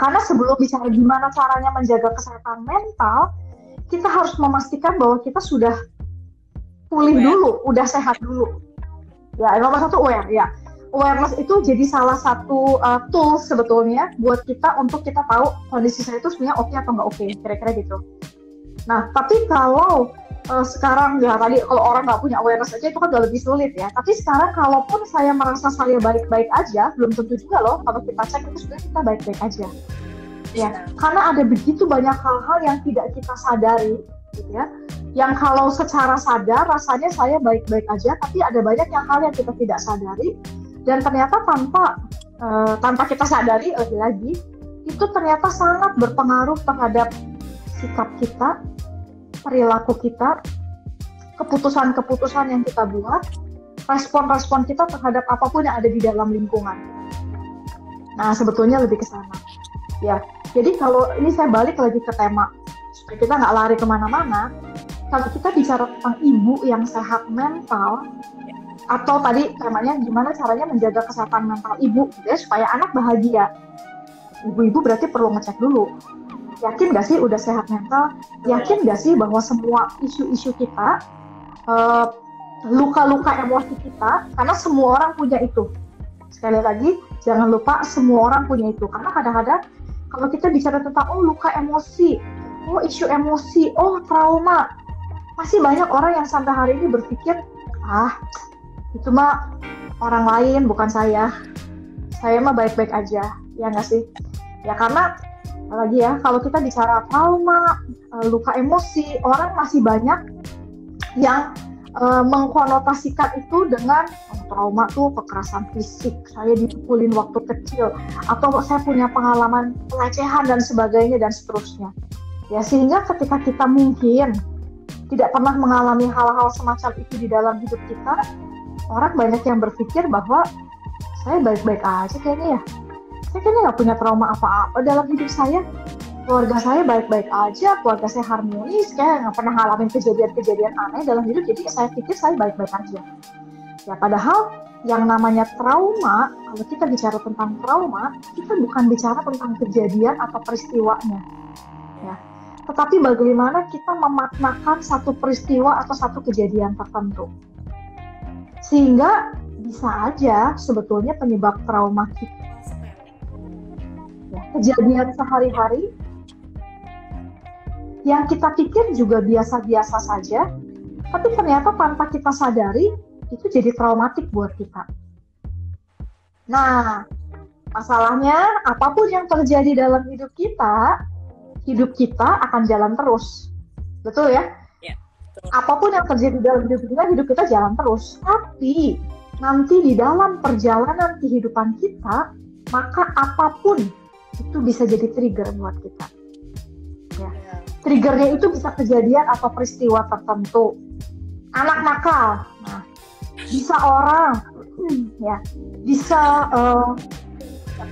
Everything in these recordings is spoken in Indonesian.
karena sebelum bicara gimana caranya menjaga kesehatan mental, kita harus memastikan bahwa kita sudah pulih dulu, udah sehat dulu. Ya, nomor satu aware ya. Awareness itu jadi salah satu tool sebetulnya buat kita untuk kita tahu kondisi saya itu sebenarnya oke atau nggak oke, kira-kira gitu. Nah, tapi kalau sekarang ya tadi kalau orang nggak punya awareness aja itu kan udah lebih sulit ya. Tapi sekarang kalaupun saya merasa saya baik-baik aja, belum tentu juga loh kalau kita cek itu sebenarnya kita baik-baik aja. Ya, karena ada begitu banyak hal-hal yang tidak kita sadari, gitu ya. Yang kalau secara sadar rasanya saya baik-baik aja, tapi ada banyak hal yang kita tidak sadari. Dan ternyata tanpa kita sadari lagi itu ternyata sangat berpengaruh terhadap sikap kita, perilaku kita, keputusan-keputusan yang kita buat, respon-respon kita terhadap apapun yang ada di dalam lingkungan. Nah, sebetulnya lebih ke sana. Ya, jadi kalau ini saya balik lagi ke tema supaya kita nggak lari kemana-mana. Kalau kita bicara tentang ibu yang sehat mental, atau tadi temanya gimana caranya menjaga kesehatan mental ibu gitu ya, supaya anak bahagia. Ibu-ibu berarti perlu ngecek dulu. Yakin gak sih udah sehat mental? Yakin gak sih bahwa semua isu-isu kita, luka-luka emosi kita, karena semua orang punya itu. Sekali lagi, jangan lupa semua orang punya itu. Karena kadang-kadang kalau kita bicara tentang luka emosi, isu emosi, trauma, masih banyak orang yang sampai hari ini berpikir, itu mah orang lain, bukan saya. Saya mah baik-baik aja, ya nggak sih? Ya karena lagi ya, kalau kita bicara trauma, luka emosi, orang masih banyak yang mengkonotasikan itu dengan trauma tuh kekerasan fisik, saya dipukulin waktu kecil, atau saya punya pengalaman pelecehan dan sebagainya dan seterusnya. Ya sehingga ketika kita mungkin tidak pernah mengalami hal-hal semacam itu di dalam hidup kita, orang banyak yang berpikir bahwa saya baik-baik aja kayaknya ya. Saya kayaknya nggak punya trauma apa-apa dalam hidup saya. Keluarga saya baik-baik aja, keluarga saya harmonis, kayak nggak pernah ngalamin kejadian-kejadian aneh dalam hidup, jadi saya pikir saya baik-baik aja. Ya padahal yang namanya trauma, kalau kita bicara tentang trauma, kita bukan bicara tentang kejadian atau peristiwanya. Ya. Tetapi bagaimana kita memaknakan satu peristiwa atau satu kejadian tertentu. Sehingga bisa aja sebetulnya penyebab trauma kita kejadian sehari-hari yang kita pikir juga biasa-biasa saja, tapi ternyata tanpa kita sadari itu jadi traumatik buat kita. Nah, masalahnya apapun yang terjadi dalam hidup kita akan jalan terus. Betul ya? Apapun yang terjadi dalam hidup kita jalan terus. Tapi nanti di dalam perjalanan kehidupan kita, maka apapun itu bisa jadi trigger buat kita. Ya. Triggernya itu bisa kejadian atau peristiwa tertentu. Anak nakal, bisa orang, bisa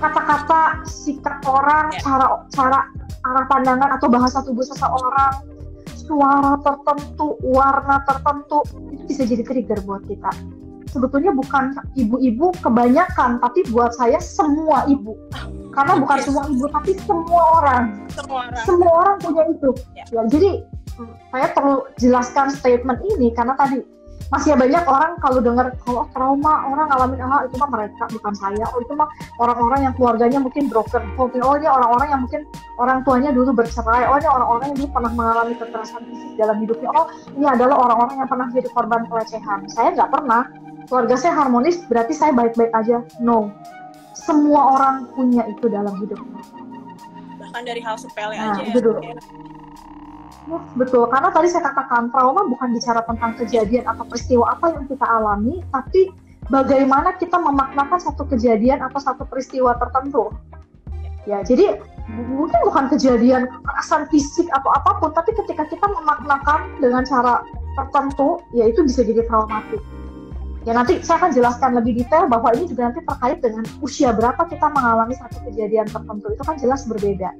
kata-kata, sikap orang, cara arah pandangan atau bahasa tubuh seseorang, suara tertentu, warna tertentu, itu bisa jadi trigger buat kita. Sebetulnya bukan ibu-ibu kebanyakan, tapi buat saya semua ibu. Karena bukan semua ibu, tapi semua orang. Semua orang punya itu. Ya, jadi saya perlu jelaskan statement ini karena tadi masih banyak orang kalau dengar kalau trauma orang ngalamin itu mah mereka, bukan saya. Itu mah orang-orang yang keluarganya mungkin broken. Ini orang-orang yang mungkin orang tuanya dulu bercerai. Ini orang-orang yang dulu pernah mengalami kekerasan fisik dalam hidupnya. Ini adalah orang-orang yang pernah jadi korban pelecehan. Saya nggak pernah. Keluarga saya harmonis, berarti saya baik-baik aja. No. Semua orang punya itu dalam hidupnya. Bahkan dari hal sepele aja ya. Betul, karena tadi saya katakan trauma bukan bicara tentang kejadian atau peristiwa apa yang kita alami, tapi bagaimana kita memaknakan satu kejadian atau satu peristiwa tertentu. Ya, jadi mungkin bukan kejadian kekerasan fisik atau apapun, tapi ketika kita memaknakan dengan cara tertentu, ya itu bisa jadi traumatik. Ya nanti saya akan jelaskan lebih detail bahwa ini juga nanti terkait dengan usia berapa kita mengalami satu kejadian tertentu, itu kan jelas berbeda.